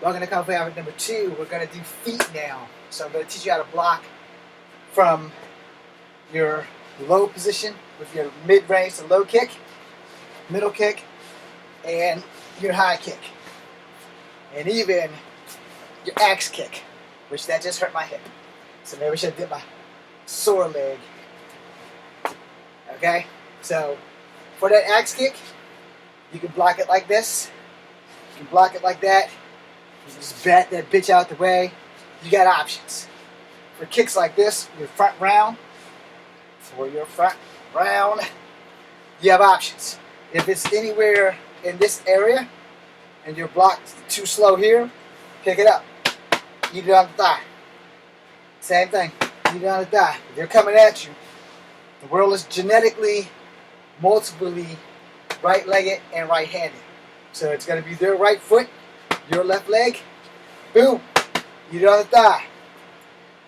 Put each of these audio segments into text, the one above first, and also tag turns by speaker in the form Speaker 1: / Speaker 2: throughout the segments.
Speaker 1: Welcome to Kung Fu Habit number 2. We're going to do feet now. So I'm going to teach you how to block from your low position with your mid-range to low kick, middle kick, and your high kick. And even your axe kick, which that just hurt my hip. So maybe I should have did my sore leg. Okay? So for that axe kick, you can block it like this. You can block it like that. You can just bat that bitch out the way. You got options. For kicks like this, your front round. For your front round, you have options. If it's anywhere in this area and your block's too slow here, pick it up. Eat it on the thigh. Same thing. Eat it on the thigh. If they're coming at you, the world is genetically, multiply right-legged and right-handed. So it's going to be their right foot, your left leg, boom, eat it on the thigh.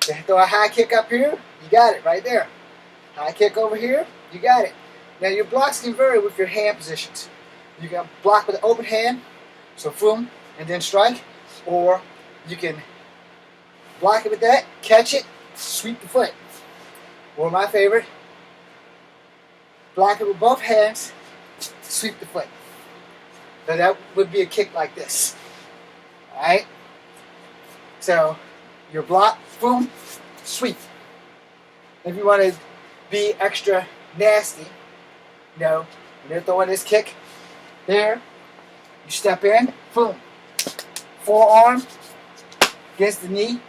Speaker 1: They throw a high kick up here, you got it right there. High kick over here, you got it. Now your blocks can vary with your hand positions. You can block with an open hand, so boom, and then strike, or you can block it with that, catch it, sweep the foot. Or my favorite, block it with both hands, sweep the foot. Now that would be a kick like this. Alright? So, your block, boom, sweep. If you want to be extra nasty, you know, when they're throwing this kick, there, you step in, boom. Forearm against the knee,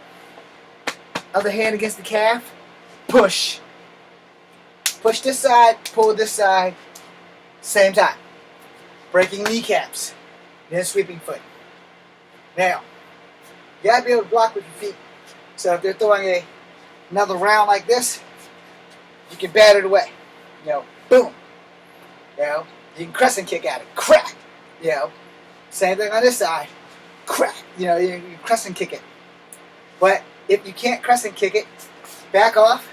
Speaker 1: other hand against the calf, push. Push this side, pull this side, same time. Breaking kneecaps, then sweeping foot. Now, you gotta be able to block with your feet. So if they're throwing another round like this, you can bat it away. You know, boom. You know, you can crescent kick at it, crack. You know, same thing on this side, crack. You know, you can crescent kick it. But if you can't crescent kick it, back off,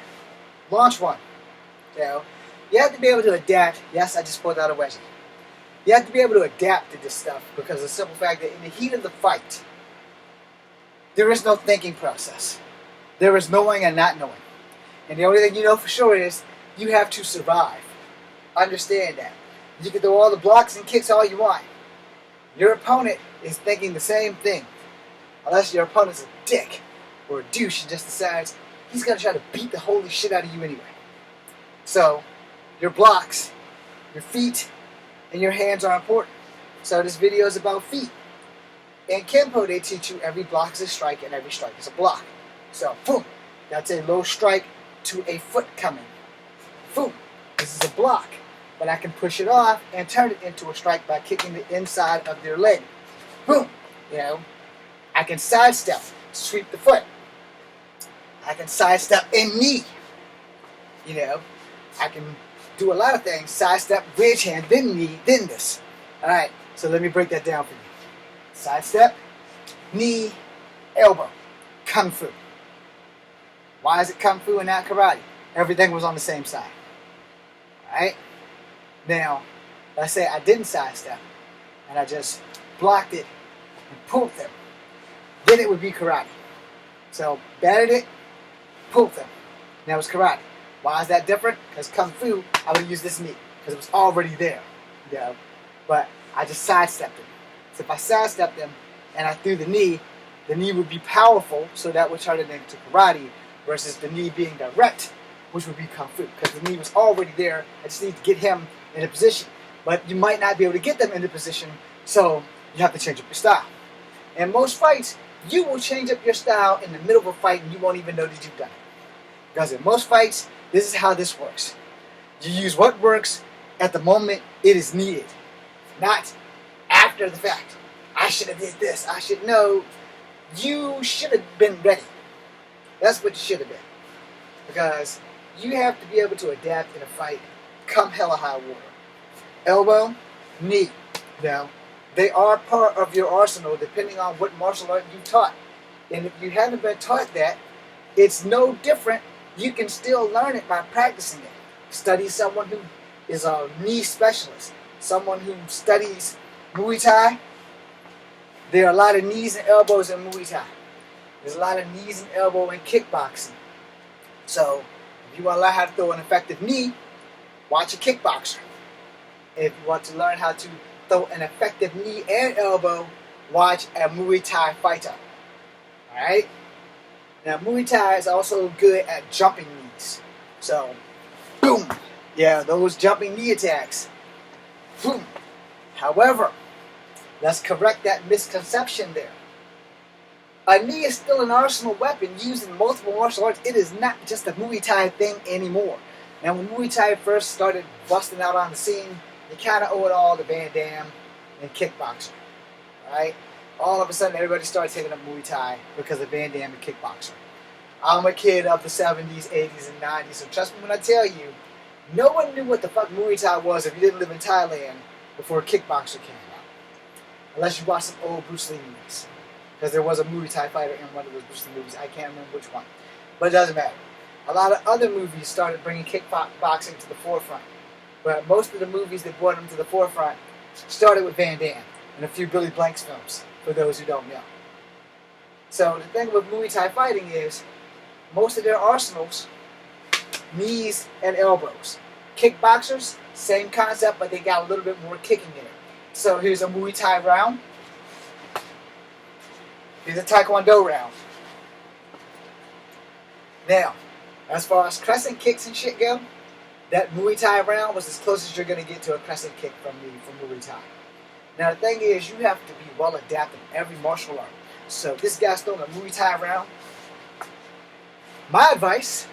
Speaker 1: launch one. You know, you have to be able to adapt. Yes, I just pulled out a wedgie. You have to be able to adapt to this stuff because of the simple fact that in the heat of the fight, there is no thinking process. There is knowing and not knowing. And the only thing you know for sure is you have to survive. Understand that. You can throw all the blocks and kicks all you want. Your opponent is thinking the same thing. Unless your opponent's a dick or a douche and just decides he's going to try to beat the holy shit out of you anyway. So, your blocks, your feet, and your hands are important. So this video is about feet. In Kenpo, they teach you every block is a strike and every strike is a block. So, boom, that's a low strike to a foot coming. Boom, this is a block. But I can push it off and turn it into a strike by kicking the inside of their leg. Boom, you know. I can sidestep, sweep the foot. I can sidestep and knee. You know, I can do a lot of things. Sidestep, bridge hand, then knee, then this. Alright, so let me break that down for you. Sidestep, knee, elbow. Kung Fu. Why is it Kung Fu and not karate? Everything was on the same side. Alright? Now, let's say I didn't sidestep and I just blocked it and pulled them. Then it would be karate. So, batted it, pulled them. Now it's karate. Why is that different? Because Kung Fu, I would use this knee because it was already there. You know? But I just sidestepped it. So if I sidestepped them and I threw the knee would be powerful, so that would turn it into karate, versus the knee being direct, which would be Kung Fu. Because the knee was already there, I just need to get him in a position. But you might not be able to get them in the position, so you have to change up your style. In most fights, you will change up your style in the middle of a fight and you won't even know that you've done it. Because in most fights, this is how this works. You use what works at the moment it is needed, not after the fact. I should have did this. I should know. You should have been ready. That's what you should have been. Because you have to be able to adapt in a fight come hell or high water. Elbow, knee. Now, they are part of your arsenal depending on what martial art you taught. And if you haven't been taught that, it's no different. You can still learn it by practicing it. Study someone who is a knee specialist, someone who studies Muay Thai. There are a lot of knees and elbows in Muay Thai. There's a lot of knees and elbow in kickboxing. So, if you want to learn how to throw an effective knee, watch a kickboxer. If you want to learn how to throw an effective knee and elbow, watch a Muay Thai fighter. Alright? Now, Muay Thai is also good at jumping knees. So, boom! Yeah, those jumping knee attacks. Boom! However, let's correct that misconception there. A knee is still an arsenal weapon used in multiple martial arts. It is not just a Muay Thai thing anymore. Now, when Muay Thai first started busting out on the scene, you kind of owe it all to Van Damme and kickboxer. Right? All of a sudden, everybody started taking up Muay Thai because of Van Damme and kickboxer. I'm a kid of the 70s, 80s, and 90s, so trust me when I tell you, no one knew what the fuck Muay Thai was if you didn't live in Thailand before kickboxer came out. Unless you watched some old Bruce Lee movies. Because there was a Muay Thai fighter in one of those Bruce Lee movies. I can't remember which one. But it doesn't matter. A lot of other movies started bringing kickboxing to the forefront. But most of the movies that brought them to the forefront started with Van Damme and a few Billy Blanks films, for those who don't know. So the thing with Muay Thai fighting is, most of their arsenals, knees and elbows. Kickboxers, same concept, but they got a little bit more kicking in it. So here's a Muay Thai round. Here's a Taekwondo round. Now, as far as crescent kicks and shit go, that Muay Thai round was as close as you're going to get to a crescent kick from me from Muay Thai. Now, the thing is, you have to be well adapted in every martial art. So, this guy's throwing a Muay Thai round. My advice,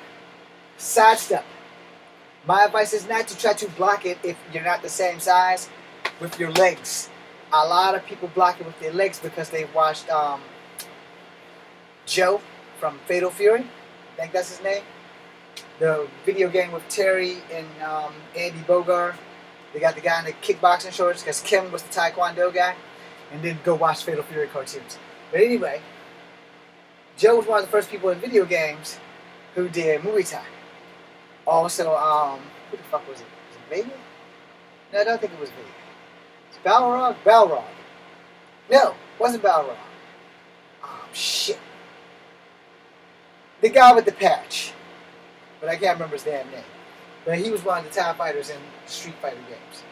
Speaker 1: sidestep. My advice is not to try to block it if you're not the same size with your legs. A lot of people block it with their legs because they watched Joe from Fatal Fury. I think that's his name. The video game with Terry and Andy Bogard. They got the guy in the kickboxing shorts because Kim was the Taekwondo guy. And then go watch Fatal Fury cartoons. But anyway, Joe was one of the first people in video games who did Muay Thai. Also, who the fuck was it? Was it Vader? No, I don't think it was Vader. It's Balrog? Balrog. No, it wasn't Balrog. Oh, shit. The guy with the patch. But I can't remember his damn name. But he was one of the top fighters in Street Fighter games.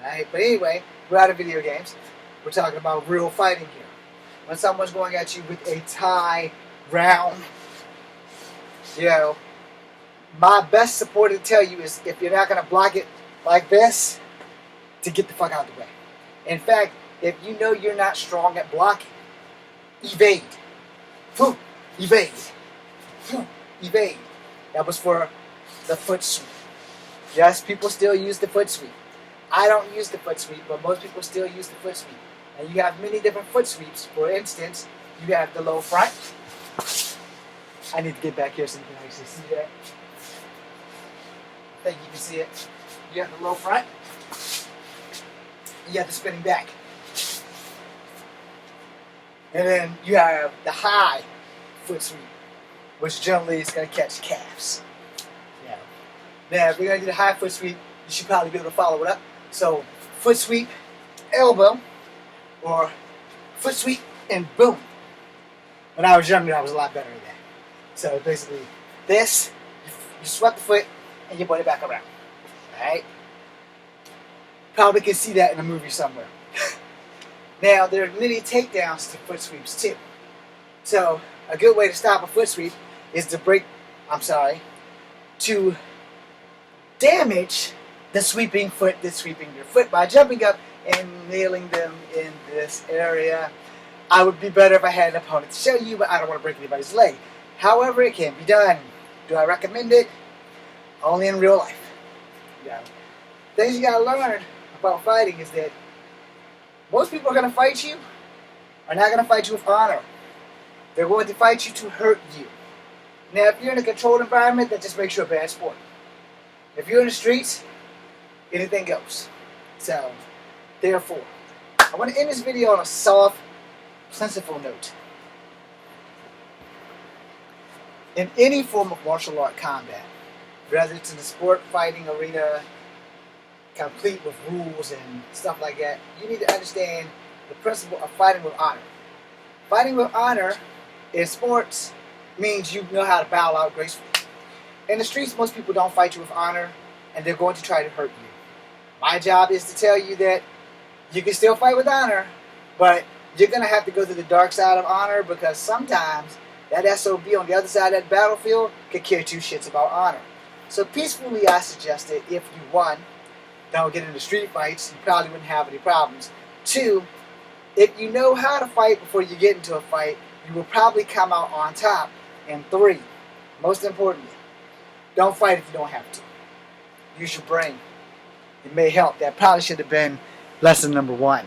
Speaker 1: Alright, but anyway, we're out of video games. We're talking about real fighting here. When someone's going at you with a Thai round, you know, my best support to tell you is if you're not going to block it like this, to get the fuck out of the way. In fact, if you know you're not strong at blocking, evade. Evade. Evade. That was for the foot sweep. Yes, people still use the foot sweep. I don't use the foot sweep, but most people still use the foot sweep. And you have many different foot sweeps. For instance, you have the low front. I need to get back here so you can actually see that. I think you can see it. You have the low front. You have the spinning back. And then you have the high foot sweep, which generally is going to catch calves. Yeah. Now, if you're going to do the high foot sweep, you should probably be able to follow it up. So, foot sweep, elbow, or foot sweep, and boom. When I was younger, I was a lot better at that. So, basically, this, you swept the foot, and you put it back around. Alright? Probably can see that in a movie somewhere. Now, there are many takedowns to foot sweeps, too. So, a good way to stop a foot sweep is to damage the sweeping foot that's sweeping your foot by jumping up and nailing them in this area. I would be better if I had an opponent to show you, but I don't want to break anybody's leg. However, it can be done. Do I recommend it? Only in real life. Yeah. Things you gotta learn about fighting is that most people are gonna fight you are not gonna fight you with honor. They're going to fight you to hurt you. Now, if you're in a controlled environment, that just makes you a bad sport. If you're in the streets, anything goes. So, therefore, I want to end this video on a soft, sensible note. In any form of martial art combat, whether it's in the sport fighting arena, complete with rules and stuff like that, you need to understand the principle of fighting with honor. Fighting with honor in sports means you know how to bow out gracefully. In the streets, most people don't fight you with honor, and they're going to try to hurt you. My job is to tell you that you can still fight with honor, but you're going to have to go to the dark side of honor, because sometimes that SOB on the other side of that battlefield could care two shits about honor. So peacefully, I suggest that if you, one, don't get into street fights, you probably wouldn't have any problems. Two, if you know how to fight before you get into a fight, you will probably come out on top. And three, most importantly, don't fight if you don't have to. Use your brain. It may help. That probably should have been lesson number 1.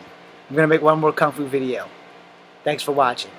Speaker 1: I'm going to make one more Kung Fu video. Thanks for watching.